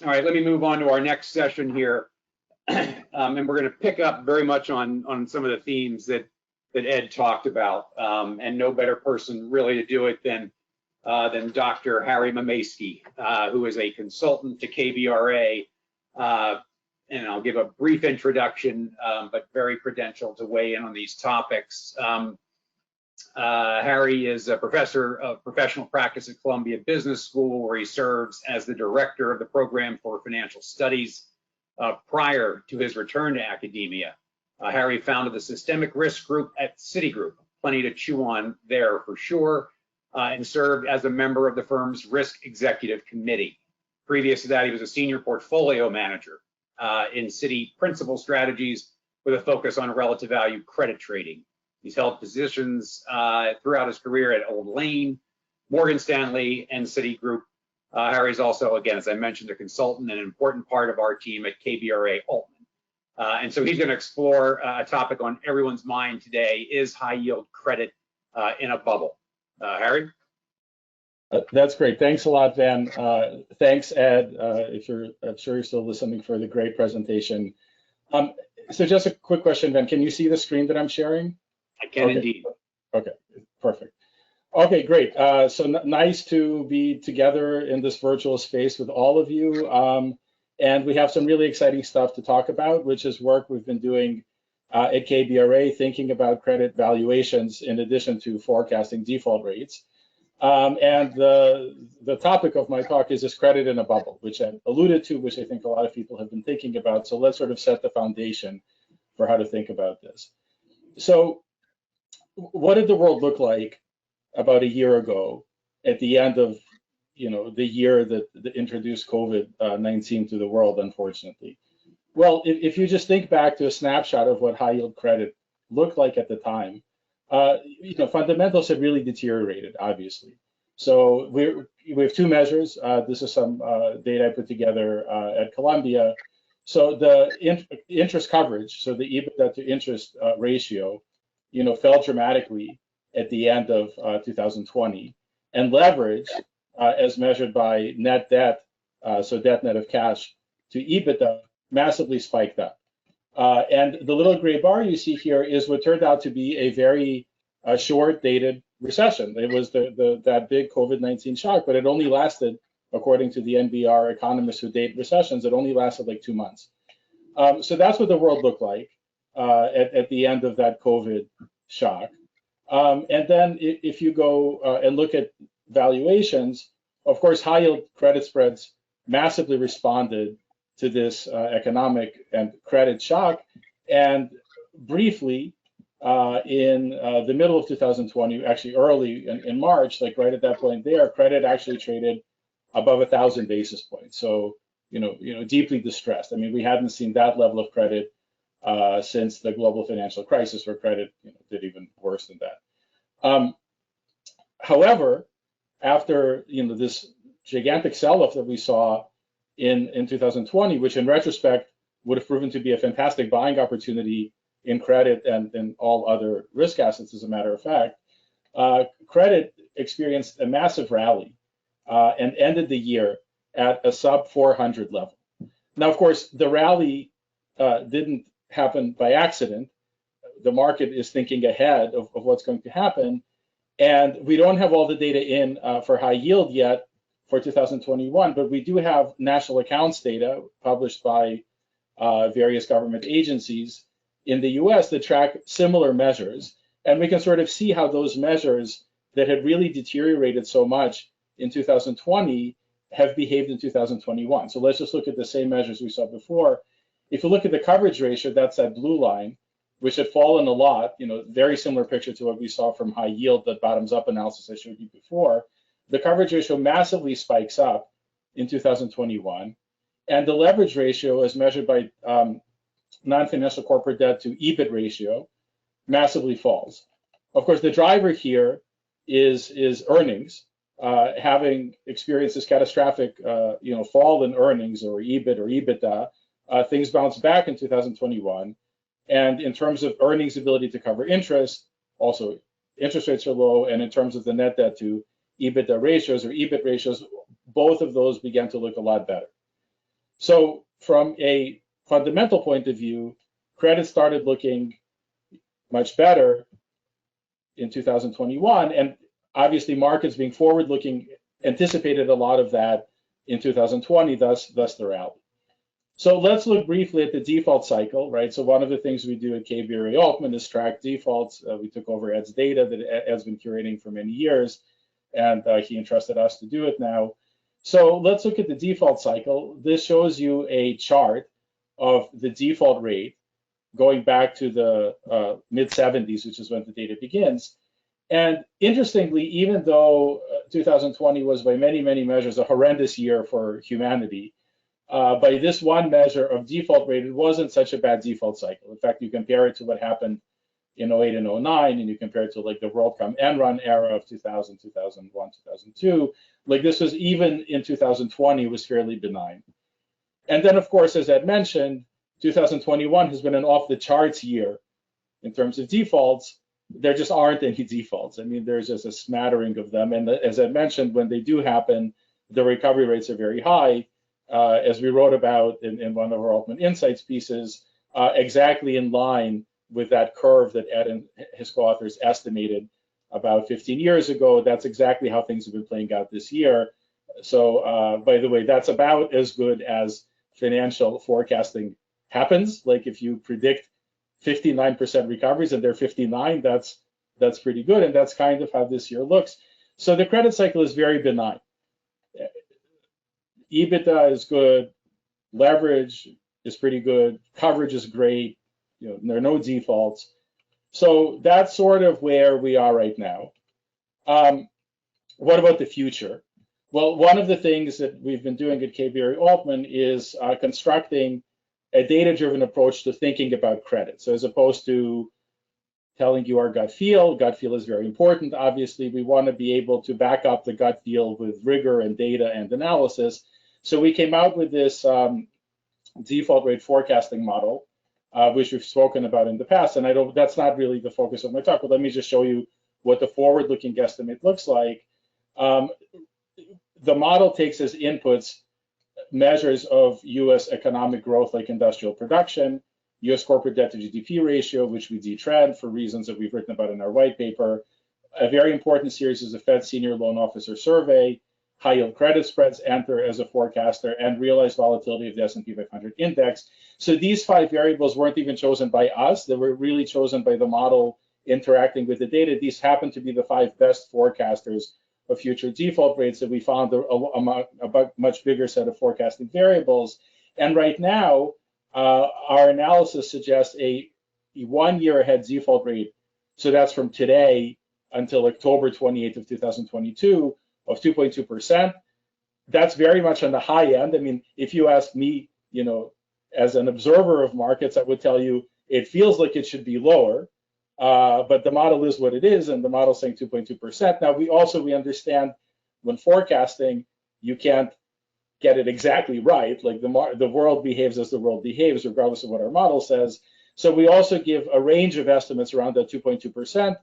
All right, let me move on to our next session here. And we're going to pick up very much on some of the themes that Ed talked about, and no better person really to do it than Dr. Harry Mamaysky, who is a consultant to KBRA, and I'll give a brief introduction, but very credentialed to weigh in on these topics. Harry is a professor of professional practice at Columbia Business School, where he serves as the director of the program for financial studies. Prior to his return to academia, Harry founded the Systemic Risk Group at Citigroup, plenty to chew on there for sure, and served as a member of the firm's Risk Executive Committee. Previous to that, he was a senior portfolio manager in Citi Principal Strategies with a focus on relative value credit trading. He's held positions throughout his career at Old Lane, Morgan Stanley, and Citigroup. Harry's also, again, as I mentioned, a consultant and an important part of our team at KBRA Altman. And so he's going to explore a topic on everyone's mind today: is high yield credit in a bubble? Harry? That's great. Thanks a lot, Van. Thanks, Ed. I'm sure you're still listening for the great presentation. So just a quick question, Van. Can you see the screen that I'm sharing? I can indeed. Okay, perfect. Okay, great. So nice to be together in this virtual space with all of you. And we have some really exciting stuff to talk about, which is work we've been doing at KBRA, thinking about credit valuations in addition to forecasting default rates. And the topic of my talk is credit in a bubble, which I alluded to, which I think a lot of people have been thinking about. So let's sort of set the foundation for how to think about this. So what did the world look like about a year ago at the end of the year that introduced COVID-19 to the world, unfortunately? Well, if you just think back to a snapshot of what high yield credit looked like at the time, fundamentals have really deteriorated, obviously. So we have two measures. This is some data I put together at Columbia. So the interest coverage, so the EBITDA to interest ratio, fell dramatically at the end of 2020, and leverage, as measured by net debt, so debt net of cash to EBITDA, massively spiked up. And the little gray bar you see here is what turned out to be a very short-dated recession. It was that big COVID-19 shock, but it only lasted, according to the NBR economists who date recessions, it only lasted like 2 months. So that's what the world looked like at the end of that COVID shock. And then if you go and look at valuations, of course, high yield credit spreads massively responded to this economic and credit shock. And briefly, in the middle of 2020, actually early in March, like right at that point there, credit actually traded above 1,000 basis points. So, deeply distressed. I mean, we hadn't seen that level of credit since the global financial crisis, where credit did even worse than that. However, after this gigantic sell-off that we saw in 2020, which in retrospect would have proven to be a fantastic buying opportunity in credit and in all other risk assets, as a matter of fact, credit experienced a massive rally and ended the year at a sub 400 level. Now, of course, the rally didn't happen by accident. The market is thinking ahead of what's going to happen. And we don't have all the data in for high yield yet for 2021, but we do have national accounts data published by various government agencies in the US that track similar measures. And we can sort of see how those measures that had really deteriorated so much in 2020 have behaved in 2021. So let's just look at the same measures we saw before. If you look at the coverage ratio, that's that blue line, which had fallen a lot, very similar picture to what we saw from high yield, that bottoms up analysis I showed you before. The coverage ratio massively spikes up in 2021. And the leverage ratio, as measured by non-financial corporate debt to EBIT ratio, massively falls. Of course, the driver here is earnings. Having experienced this catastrophic fall in earnings, or EBIT or EBITDA, things bounced back in 2021. And in terms of earnings ability to cover interest, also interest rates are low. And in terms of the net debt to EBITDA ratios or EBIT ratios, both of those began to look a lot better. So from a fundamental point of view, credit started looking much better in 2021, and obviously markets being forward-looking anticipated a lot of that in 2020, thus the rally. So let's look briefly at the default cycle, right? So one of the things we do at KBRA Altman is track defaults. We took over Ed's data that Ed's been curating for many years, and he entrusted us to do it now. So let's look at the default cycle. This shows you a chart of the default rate going back to the mid 70s, which is when the data begins. And interestingly, even though 2020 was by many, many measures a horrendous year for humanity, by this one measure of default rate, it wasn't such a bad default cycle. In fact, you compare it to what happened in 08 and 09, and you compare it to like the WorldCom Enron era of 2000, 2001, 2002, like this was even in 2020 was fairly benign. And then, of course, as Ed mentioned, 2021 has been an off the charts year in terms of defaults. There just aren't any defaults. I mean, there's just a smattering of them. And as I mentioned, when they do happen, the recovery rates are very high, as we wrote about in one of our Altman Insights pieces, exactly in line with that curve that Ed and his co-authors estimated about 15 years ago. That's exactly how things have been playing out this year. So, by the way, that's about as good as financial forecasting happens. Like if you predict 59% recoveries and they're 59, that's pretty good, and that's kind of how this year looks. So the credit cycle is very benign. EBITDA is good, leverage is pretty good, coverage is great, there are no defaults. So that's sort of where we are right now. What about the future? Well, one of the things that we've been doing at KBRA Altman is constructing a data-driven approach to thinking about credit. So as opposed to telling you our gut feel is very important. Obviously, we want to be able to back up the gut feel with rigor and data and analysis. So we came out with this default rate forecasting model, which we've spoken about in the past. And that's not really the focus of my talk, but let me just show you what the forward-looking guesstimate looks like. The model takes as inputs measures of US economic growth like industrial production, US corporate debt to GDP ratio, which we detrend for reasons that we've written about in our white paper. A very important series is the Fed Senior Loan Officer Survey, high yield credit spreads enter as a forecaster, and realized volatility of the S&P 500 index. So these 5 variables weren't even chosen by us. They were really chosen by the model interacting with the data. These happen to be the 5 best forecasters of future default rates that we found a much bigger set of forecasting variables. And right now, our analysis suggests a 1 year ahead default rate. So that's from today until October 28th of 2022 of 2.2%. That's very much on the high end. I mean, if you ask me, as an observer of markets, I would tell you it feels like it should be lower. But the model is what it is, and the model is saying 2.2%. Now, we understand when forecasting, you can't get it exactly right. Like the world behaves as the world behaves, regardless of what our model says. So we also give a range of estimates around that 2.2%.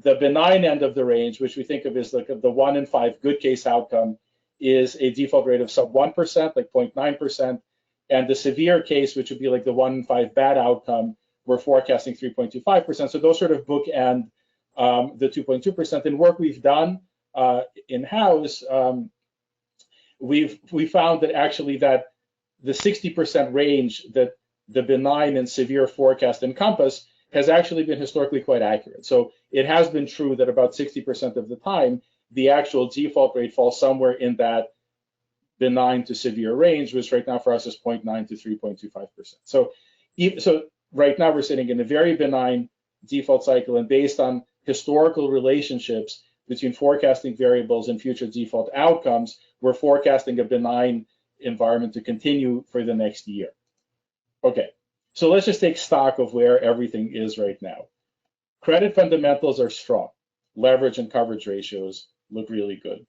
The benign end of the range, which we think of as like the 1 in 5 good case outcome, is a default rate of sub 1%, like 0.9%. And the severe case, which would be like the 1 in 5 bad outcome, we're forecasting 3.25%. So those sort of bookend the 2.2%. In work we've done in-house, we found that actually that the 60% range that the benign and severe forecast encompass has actually been historically quite accurate. So it has been true that about 60% of the time, the actual default rate falls somewhere in that benign to severe range, which right now for us is 0.9 to 3.25%. So right now we're sitting in a very benign default cycle, and based on historical relationships between forecasting variables and future default outcomes, we're forecasting a benign environment to continue for the next year. Okay, so let's just take stock of where everything is right now. Credit fundamentals are strong. Leverage and coverage ratios look really good.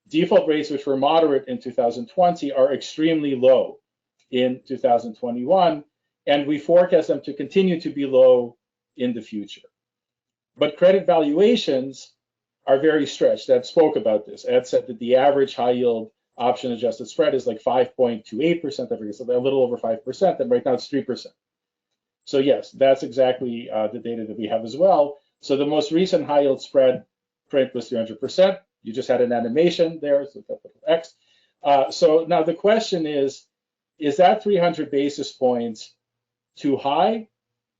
Default rates, which were moderate in 2020, are extremely low in 2021, and we forecast them to continue to be low in the future. But credit valuations are very stretched. Ed spoke about this. Ed said that the average high yield option adjusted spread is like 5.28%, I forget, so a little over 5%, and right now it's 3%. So yes, that's exactly the data that we have as well. So the most recent high yield spread print was 300%. You just had an animation there, so capital X. So now the question is that 300 basis points too high?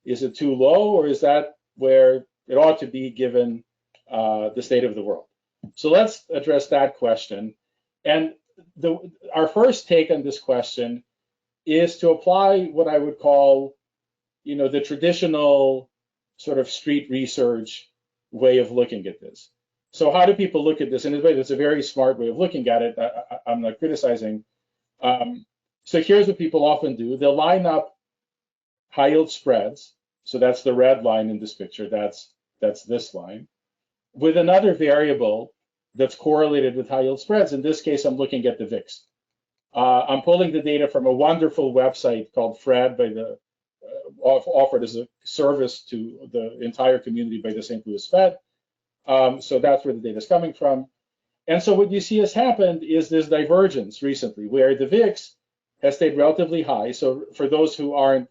Is it too low? Or is that where it ought to be given the state of the world? So let's address that question. And our first take on this question is to apply what I would call, the traditional sort of street research way of looking at this. So how do people look at this? And it's a very smart way of looking at it. I'm not criticizing. So here's what people often do. They'll line up high yield spreads. So that's the red line in this picture. That's this line with another variable that's correlated with high yield spreads. In this case, I'm looking at the VIX. I'm pulling the data from a wonderful website called Fred offered as a service to the entire community by the St. Louis Fed. So that's where the data is coming from. And so what you see has happened is this divergence recently where the VIX has stayed relatively high. So for those who aren't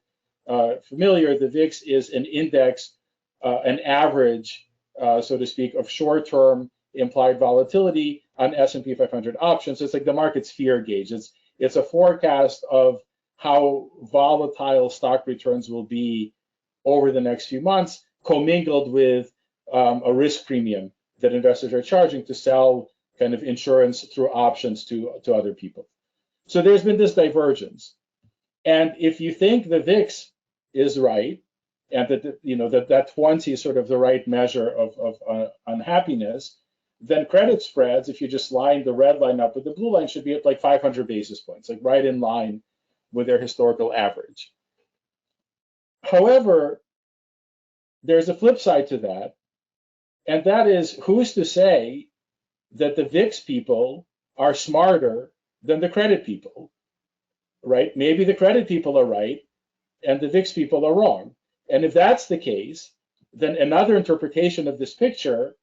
familiar, the VIX is an index, an average, so to speak, of short-term implied volatility on S&P 500 options. It's like the market's fear gauge. It's a forecast of how volatile stock returns will be over the next few months, commingled with a risk premium that investors are charging to sell kind of insurance through options to other people. So there's been this divergence. And if you think the VIX is right, and that 20 is sort of the right measure of unhappiness, then credit spreads, if you just line the red line up with the blue line, should be at like 500 basis points, like right in line with their historical average. However, there's a flip side to that, and that is, who's to say that the VIX people are smarter than the credit people, right? Maybe the credit people are right and the VIX people are wrong. And if that's the case, then another interpretation of this picture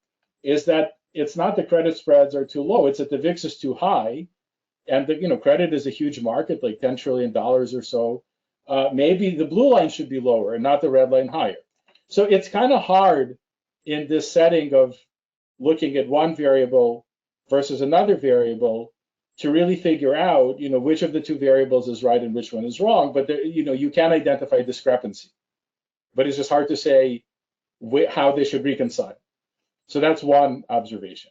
is that it's not the credit spreads are too low, it's that the VIX is too high, and credit is a huge market, like $10 trillion or so. Maybe the blue line should be lower and not the red line higher. So it's kind of hard in this setting of looking at one variable versus another variable to really figure out, which of the two variables is right and which one is wrong. But you can identify discrepancy, but it's just hard to say how they should reconcile. So that's one observation.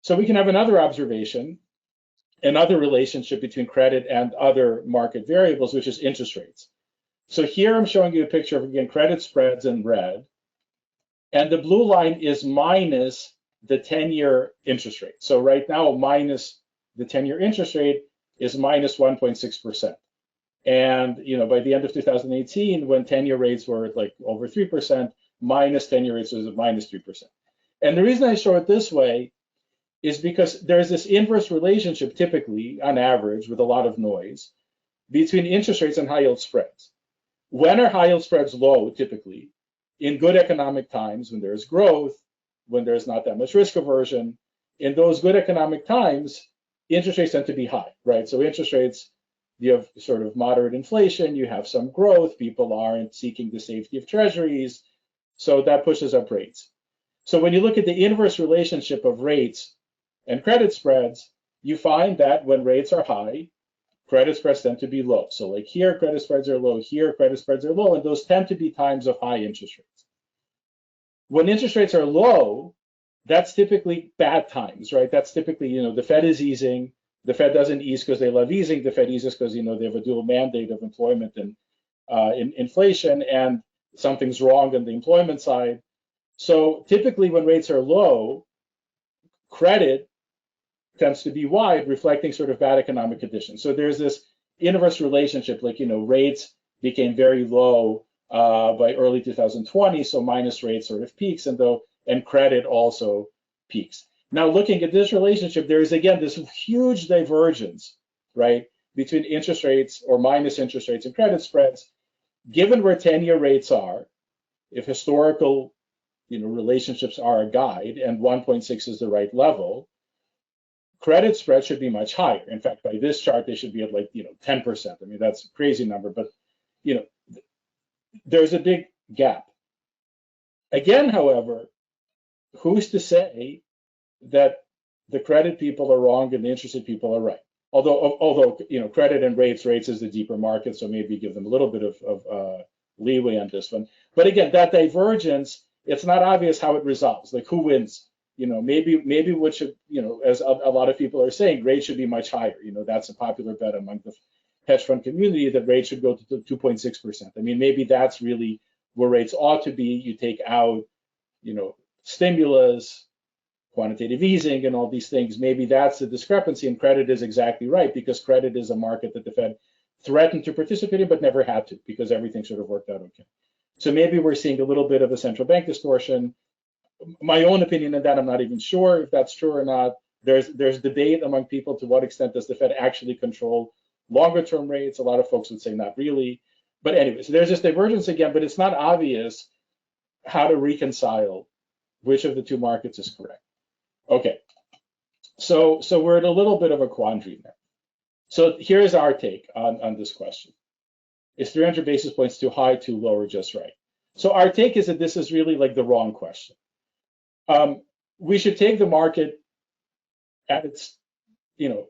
So we can have another observation, another relationship between credit and other market variables, which is interest rates. So here I'm showing you a picture of, again, credit spreads in red, and the blue line is minus the 10-year interest rate. So right now, minus the 10-year interest rate is minus 1.6%. And by the end of 2018, when 10-year rates were like over 3%, minus 10-year rates was minus 3%. And the reason I show it this way is because there's this inverse relationship, typically on average, with a lot of noise, between interest rates and high yield spreads. When are high yield spreads low? Typically in good economic times, when there's growth, when there's not that much risk aversion. In those good economic times, interest rates tend to be high, right? So interest rates, you have sort of moderate inflation, you have some growth, people aren't seeking the safety of treasuries, so that pushes up rates. So when you look at the inverse relationship of rates and credit spreads, you find that when rates are high, credit spreads tend to be low. So like here, credit spreads are low, here, credit spreads are low, and those tend to be times of high interest rates. When interest rates are low, that's typically bad times, right? That's typically, the Fed is easing. The Fed doesn't ease because they love easing. The Fed eases because, they have a dual mandate of employment and inflation, and something's wrong on the employment side. So typically when rates are low, credit tends to be wide, reflecting sort of bad economic conditions. So there's this inverse relationship, like, rates became very low by early 2020, so minus rates sort of peaks, and credit also peaks. Now, looking at this relationship, there is, again, this huge divergence, right, between interest rates or minus interest rates and credit spreads. Given where 10-year rates are, if historical relationships are a guide and 1.6 is the right level, credit spread should be much higher. In fact, by this chart, they should be at like, 10%. I mean, that's a crazy number, but, there's a big gap. Again, however, who's to say that the credit people are wrong and the interested people are right? Although credit and rates is the deeper market, so maybe give them a little bit of leeway on this one. But again, that divergence, it's not obvious how it resolves. Like, who wins? Maybe what should, as a lot of people are saying, rates should be much higher. That's a popular bet among the hedge fund community, that rates should go to 2.6%. I mean, maybe that's really where rates ought to be. You take out, stimulus, quantitative easing, and all these things. Maybe that's the discrepancy, and credit is exactly right, because credit is a market that the Fed threatened to participate in, but never had to, because everything sort of worked out okay. So maybe we're seeing a little bit of a central bank distortion. My own opinion on that, I'm not even sure if that's true or not. There's debate among people to what extent does the Fed actually control longer term rates. A lot of folks would say not really. But anyway, so there's this divergence again, but it's not obvious how to reconcile which of the two markets is correct. Okay, so we're in a little bit of a quandary there. So here's our take on this question. Is 300 basis points too high, too low, or just right? So our take is that this is really like the wrong question. We should take the market at its,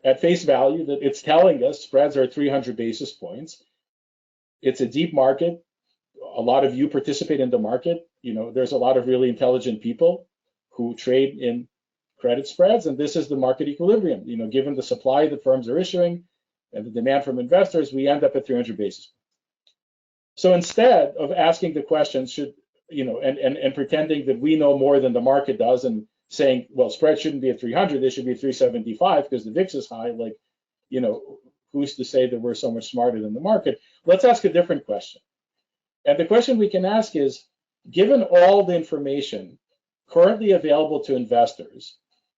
at face value, that it's telling us spreads are 300 basis points. It's a deep market. A lot of you participate in the market. There's a lot of really intelligent people who trade in credit spreads, and this is the market equilibrium. Given the supply that firms are issuing and the demand from investors, we end up at 300 basis points. So instead of asking the question, and pretending that we know more than the market does, and saying, well, spread shouldn't be at 300, they should be at 375 because the VIX is high, like, who's to say that we're so much smarter than the market? Let's ask a different question. And the question we can ask is, given all the information currently available to investors,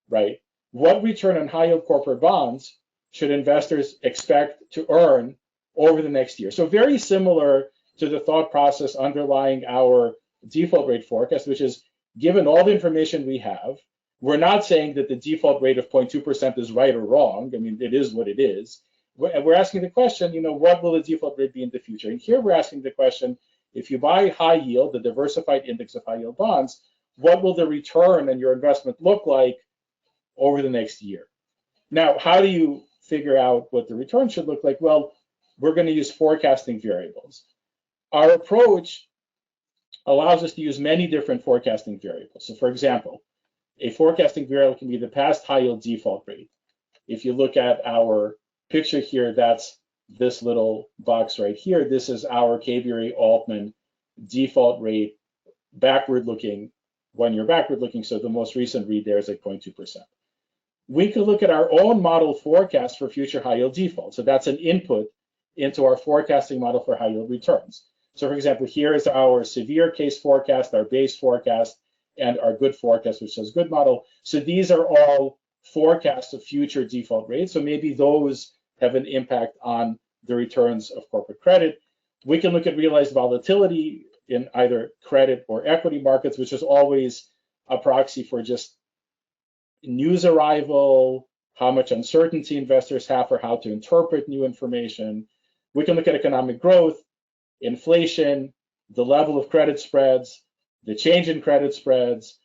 right, what return on high yield corporate bonds should investors expect to earn over the next year? So very similar to the thought process underlying our default rate forecast, which is, given all the information we have, we're not saying that the default rate of 0.2% is right or wrong. I mean, it is what it is. We're asking the question, what will the default rate be in the future? And here we're asking the question, if you buy high yield, the diversified index of high yield bonds, what will the return on your investment look like over the next year? Now, how do you figure out what the return should look like? Well, we're going to use forecasting variables. Our approach allows us to use many different forecasting variables. So for example, a forecasting variable can be the past high yield default rate. If you look at our picture here, that's this little box right here. This is our KBRA Altman default rate, backward looking, 1 year backward looking. So the most recent read there is like 0.2%. We could look at our own model forecast for future high yield default. So that's an input into our forecasting model for high yield returns. So for example, here is our severe case forecast, our base forecast, and our good forecast, which says good model. So these are all forecasts of future default rates. So maybe those have an impact on the returns of corporate credit. We can look at realized volatility in either credit or equity markets, which is always a proxy for just news arrival, how much uncertainty investors have for how to interpret new information. We can look at economic growth, inflation, the level of credit spreads, the change in credit spreads,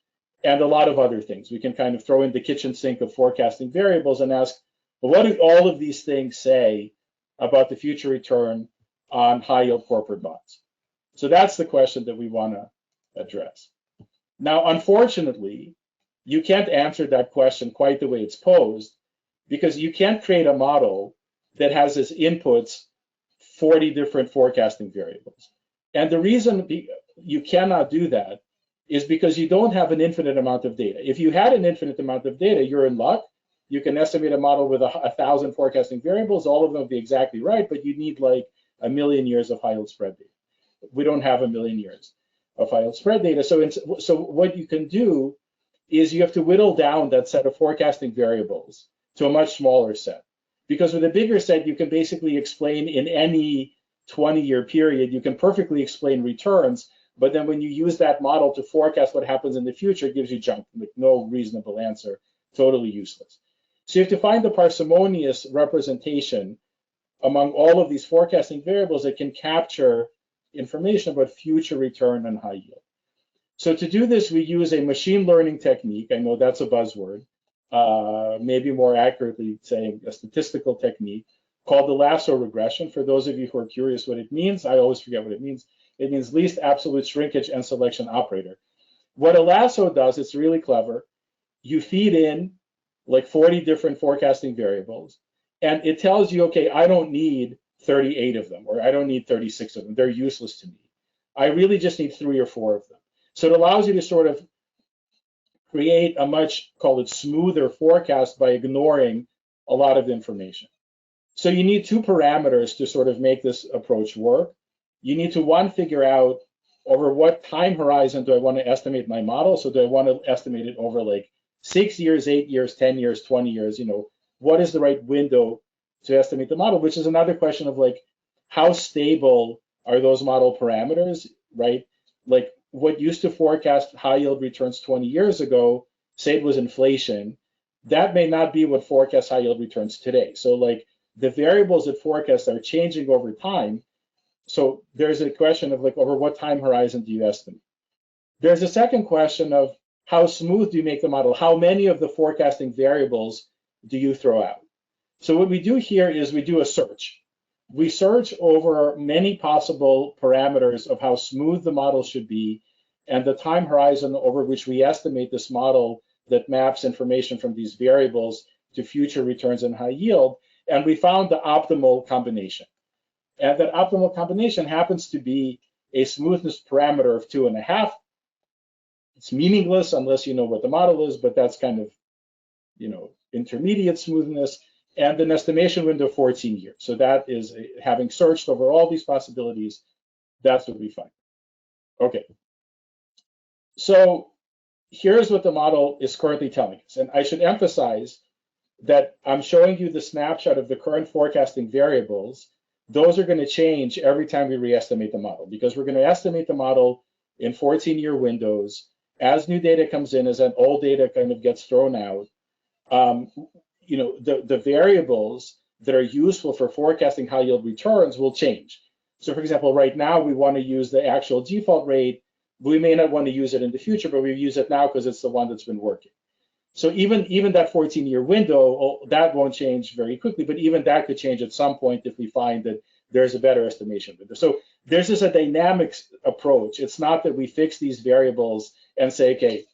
and a lot of other things. We can kind of throw in the kitchen sink of forecasting variables and ask, well, what do all of these things say about the future return on high yield corporate bonds? So that's the question that we want to address. Now, unfortunately, you can't answer that question quite the way it's posed, because you can't create a model that has as inputs 40 different forecasting variables. And the reason you cannot do that is because you don't have an infinite amount of data. If you had an infinite amount of data, you're in luck. You can estimate a model with 1,000 forecasting variables, all of them would be exactly right, but you need like 1 million years of high yield spread data. We don't have 1 million years of high yield spread data. So what you can do is you have to whittle down that set of forecasting variables to a much smaller set. Because with a bigger set, you can basically explain in any 20-year period, you can perfectly explain returns, but then when you use that model to forecast what happens in the future, it gives you junk, like no reasonable answer, totally useless. So you have to find the parsimonious representation among all of these forecasting variables that can capture information about future return on high yield. So to do this, we use a machine learning technique. I know that's a buzzword, maybe more accurately saying a statistical technique called the lasso regression. For those of you who are curious what it means, I always forget what it means. It means least absolute shrinkage and selection operator. What a lasso does, it's really clever. You feed in like 40 different forecasting variables, and it tells you, okay, I don't need 38 of them, or I don't need 36 of them. They're useless to me. I really just need 3 or 4 of them. So it allows you to sort of create a much, call it smoother forecast by ignoring a lot of information. So you need 2 parameters to sort of make this approach work. You need to, one, figure out over what time horizon do I want to estimate my model. So do I want to estimate it over like 6 years, 8 years, 10 years, 20 years, what is the right window to estimate the model, which is another question of like, how stable are those model parameters, right? Like what used to forecast high yield returns 20 years ago, say it was inflation, that may not be what forecasts high yield returns today. So like the variables that forecast are changing over time. So there's a question of like, over what time horizon do you estimate? There's a second question of how smooth do you make the model? How many of the forecasting variables do you throw out? So what we do here is we do a search. We search over many possible parameters of how smooth the model should be and the time horizon over which we estimate this model that maps information from these variables to future returns and high yield. And we found the optimal combination. And that optimal combination happens to be a smoothness parameter of 2.5. It's meaningless unless you know what the model is, but that's kind of, intermediate smoothness, and an estimation window of 14 years. So that is, having searched over all these possibilities, that's what we find. Okay. So here's what the model is currently telling us. And I should emphasize that I'm showing you the snapshot of the current forecasting variables. Those are going to change every time we re-estimate the model, because we're going to estimate the model in 14-year windows. As new data comes in, as that old data kind of gets thrown out, the variables that are useful for forecasting high yield returns will change. So for example, right now we want to use the actual default rate. We may not want to use it in the future, but we use it now because it's the one that's been working. So even that 14-year window, that won't change very quickly, but even that could change at some point if we find that there's a better estimation window. So there's just a dynamic approach. It's not that we fix these variables and say, okay,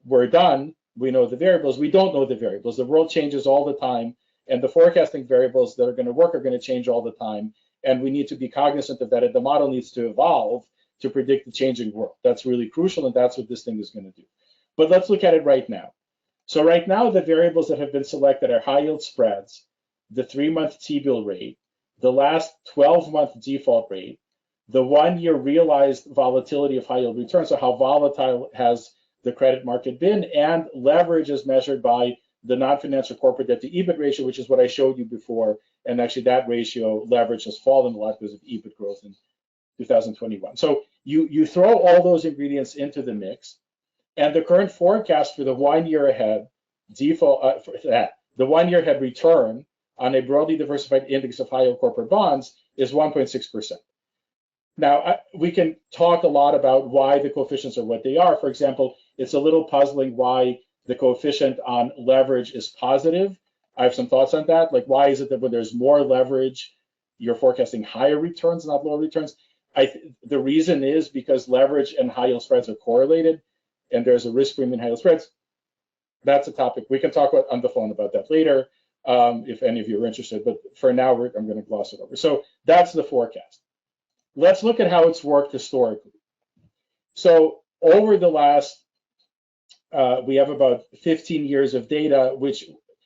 we're done. We know the variables. We don't know the variables. The world changes all the time, and the forecasting variables that are going to work are going to change all the time. And we need to be cognizant of that. And the model needs to evolve to predict the changing world. That's really crucial, and that's what this thing is going to do. But let's look at it right now. So right now, the variables that have been selected are high yield spreads, the 3-month T-bill rate, the last 12-month default rate, the 1-year realized volatility of high yield returns, so how volatile has the credit market been, and leverage is measured by the non-financial corporate debt to EBIT ratio, which is what I showed you before. And actually that ratio, leverage, has fallen a lot because of EBIT growth in 2021. So you throw all those ingredients into the mix, and the current forecast for the 1 year ahead default, the 1 year ahead return on a broadly diversified index of high yield corporate bonds is 1.6%. Now, we can talk a lot about why the coefficients are what they are. For example, it's a little puzzling why the coefficient on leverage is positive. I have some thoughts on that. Like, why is it that when there's more leverage, you're forecasting higher returns, not lower returns? The reason is because leverage and high yield spreads are correlated, and there's a risk premium in high yield spreads. That's a topic we can talk about on the phone about that later, if any of you are interested. But for now, I'm going to gloss it over. So that's the forecast. Let's look at how it's worked historically. So over the last, we have about 15 years of data,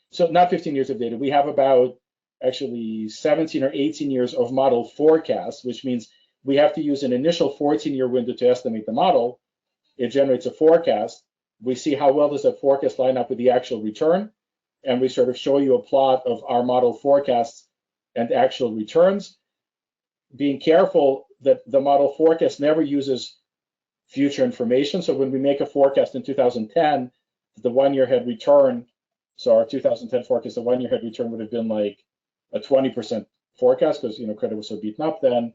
so not 15 years of data, we have about actually 17 or 18 years of model forecasts, which means we have to use an initial 14-year window to estimate the model. It generates a forecast. We see how well does that forecast line up with the actual return, and we sort of show you a plot of our model forecasts and actual returns, being careful that the model forecast never uses future information. So when we make a forecast in 2010, the 1 year ahead return So our 2010 forecast, the 1-year head return would have been like a 20% forecast because credit was so beaten up then.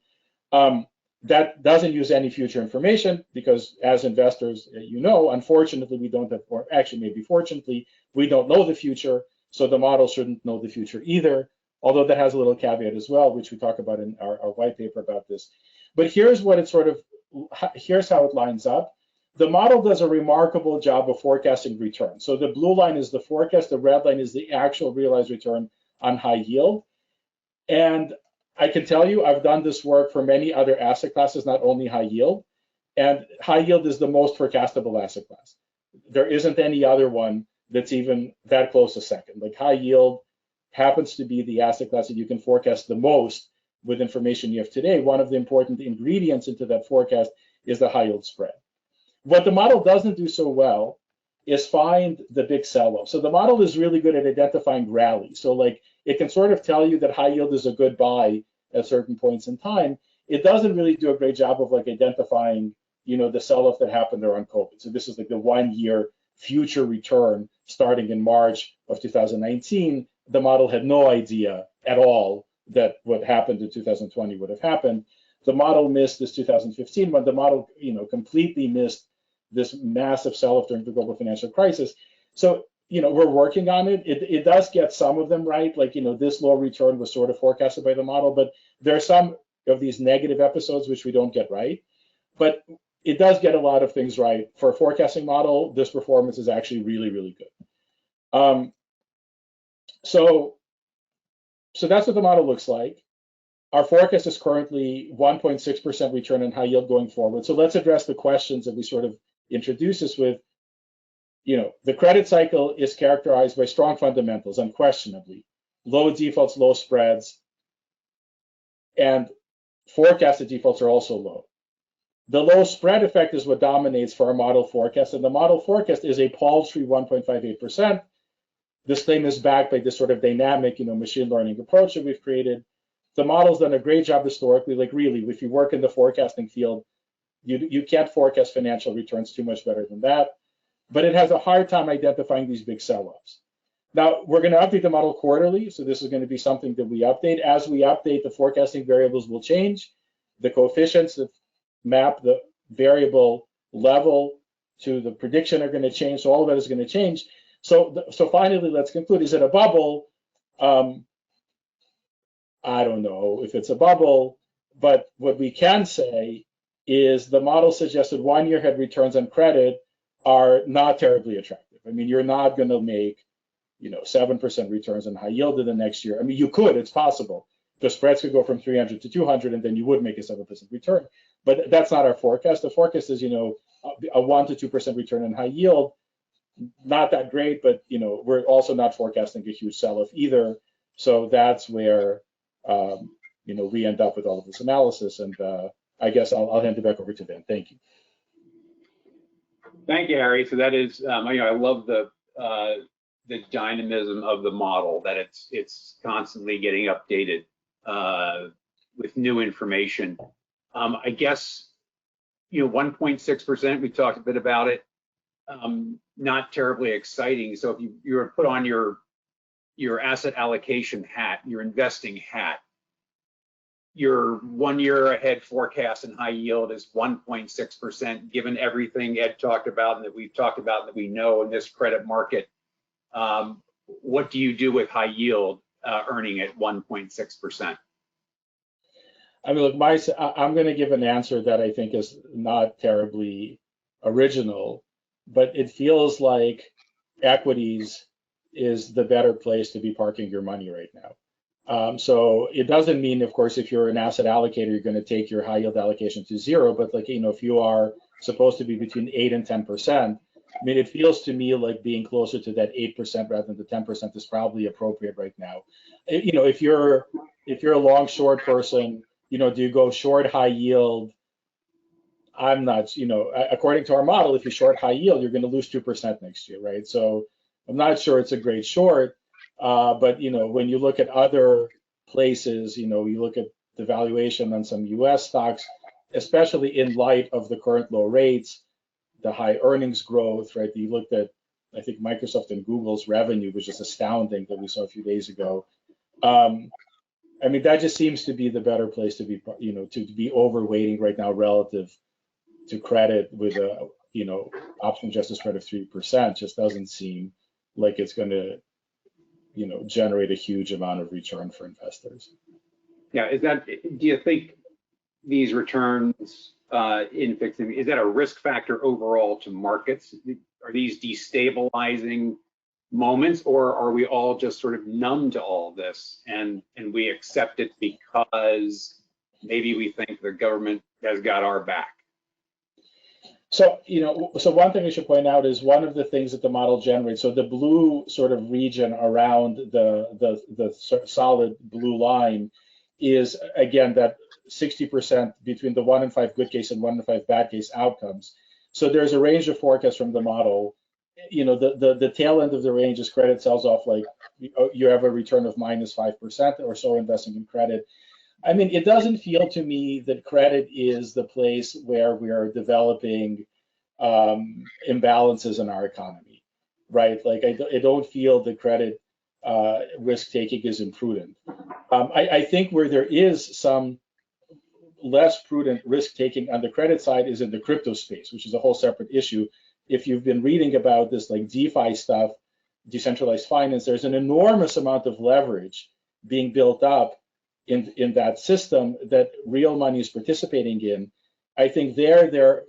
That doesn't use any future information because as investors, unfortunately, we don't have, or actually maybe fortunately, we don't know the future. So the model shouldn't know the future either, although that has a little caveat as well, which we talk about in our white paper about this. But here's what it here's how it lines up. The model does a remarkable job of forecasting return. So the blue line is the forecast, the red line is the actual realized return on high yield. And I can tell you, I've done this work for many other asset classes, not only high yield. And high yield is the most forecastable asset class. There isn't any other one that's even that close a second. Like high yield happens to be the asset class that you can forecast the most with information you have today. One of the important ingredients into that forecast is the high yield spread. What the model doesn't do so well is find the big sell-off. So the model is really good at identifying rallies. So like it can sort of tell you that high yield is a good buy at certain points in time. It doesn't really do a great job of like identifying, the sell-off that happened around COVID. So this is like the 1-year future return starting in March of 2019. The model had no idea at all that what happened in 2020 would have happened. The model missed this 2015 when the model, completely missed this massive sell-off during the global financial crisis. So, we're working on it. It does get some of them right. Like, this low return was sort of forecasted by the model, but there are some of these negative episodes which we don't get right. But it does get a lot of things right. For a forecasting model, this performance is actually really, really good. So that's what the model looks like. Our forecast is currently 1.6% return on high yield going forward. So let's address the questions that we sort of introduce us with. The credit cycle is characterized by strong fundamentals, unquestionably, low defaults, low spreads, and forecasted defaults are also low. The low spread effect is what dominates for our model forecast, and the model forecast is a paltry 1.58%. This claim is backed by this sort of dynamic, machine learning approach that we've created. The model's done a great job historically. Like really, if you work in the forecasting field, you can't forecast financial returns too much better than that. But it has a hard time identifying these big sell-offs. Now, we're going to update the model quarterly, so this is going to be something that we update. As we update, the forecasting variables will change. The coefficients that map the variable level to the prediction are going to change, so all of that is going to change. So finally, let's conclude. Is it a bubble? I don't know if it's a bubble, but what we can say is the model suggested 1-year head returns on credit are not terribly attractive. I mean, you're not going to make, 7% returns on high yield in the next year. I mean, you could, it's possible. The spreads could go from 300 to 200, and then you would make a 7% return. But that's not our forecast. The forecast is, a 1 to 2% return on high yield. Not that great, but, we're also not forecasting a huge sell-off either. So that's where, we end up with all of this analysis. And I guess I'll hand it back over to Ben. Thank you. Thank you, Harry. So that is, I love the dynamism of the model, that it's constantly getting updated with new information. I guess 1.6%. We talked a bit about it. Not terribly exciting. So if you were put on your asset allocation hat, your investing hat, your 1-year ahead forecast in high yield is 1.6%, given everything Ed talked about and that we've talked about and that we know in this credit market. What do you do with high yield earning at 1.6%? I mean, look, I'm going to give an answer that I think is not terribly original, but it feels like equities is the better place to be parking your money right now. So it doesn't mean, of course, if you're an asset allocator, you're going to take your high yield allocation to zero. But like, if you are supposed to be between 8 and 10%, I mean, it feels to me like being closer to that 8% rather than the 10% is probably appropriate right now. If you're a long short person, do you go short high yield? I'm not, according to our model, if you short high yield, you're going to lose 2% next year, right? So I'm not sure it's a great short. But when you look at other places, you look at the valuation on some U.S. stocks, especially in light of the current low rates, the high earnings growth, right? You looked at I think Microsoft and Google's revenue was just astounding that we saw a few days ago. I mean, that just seems to be the better place to be, to be overweighting right now relative to credit with a, option adjusted spread of 3%. Just doesn't seem like it's going to, generate a huge amount of return for investors. Yeah, do you think these returns in fixed income, is that a risk factor overall to markets? Are these destabilizing moments, or are we all just sort of numb to all this and we accept it because maybe we think the government has got our back? So, so one thing I should point out is one of the things that the model generates. So the blue sort of region around the solid blue line is, again, that 60% between the 1 in 5 good case and 1 in 5 bad case outcomes. So there's a range of forecasts from the model. The tail end of the range is credit sells off, like you have a return of -5% or so investing in credit. I mean, it doesn't feel to me that credit is the place where we are developing imbalances in our economy, right? Like I don't feel that credit risk taking is imprudent. I think where there is some less prudent risk taking on the credit side is in the crypto space, which is a whole separate issue. If you've been reading about this like DeFi stuff, decentralized finance, there's an enormous amount of leverage being built up in that system that real money is participating in. I think there are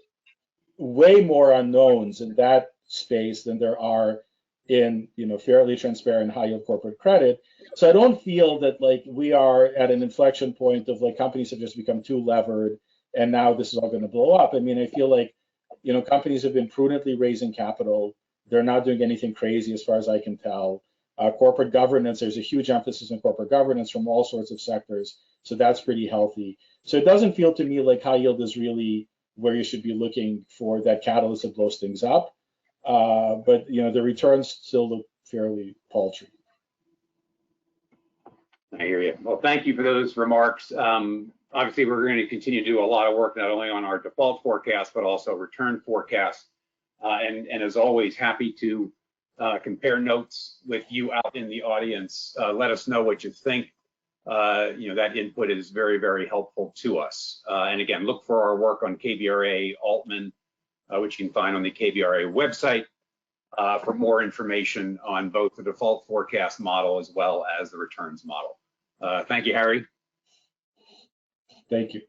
way more unknowns in that space than there are in fairly transparent high yield corporate credit. So I don't feel that like we are at an inflection point of like companies have just become too levered and now this is all going to blow up. I mean, I feel like companies have been prudently raising capital. They're not doing anything crazy as far as I can tell. Corporate governance, there's a huge emphasis on corporate governance from all sorts of sectors. So that's pretty healthy. So it doesn't feel to me like high yield is really where you should be looking for that catalyst that blows things up. But the returns still look fairly paltry. I hear you. Well, thank you for those remarks. Obviously, we're going to continue to do a lot of work, not only on our default forecast, but also return forecast. And as always, happy to compare notes with you out in the audience. Let us know what you think. That input is very, very helpful to us. And again, look for our work on KBRA Altman, which you can find on the KBRA website for more information on both the default forecast model as well as the returns model. Thank you, Harry. Thank you.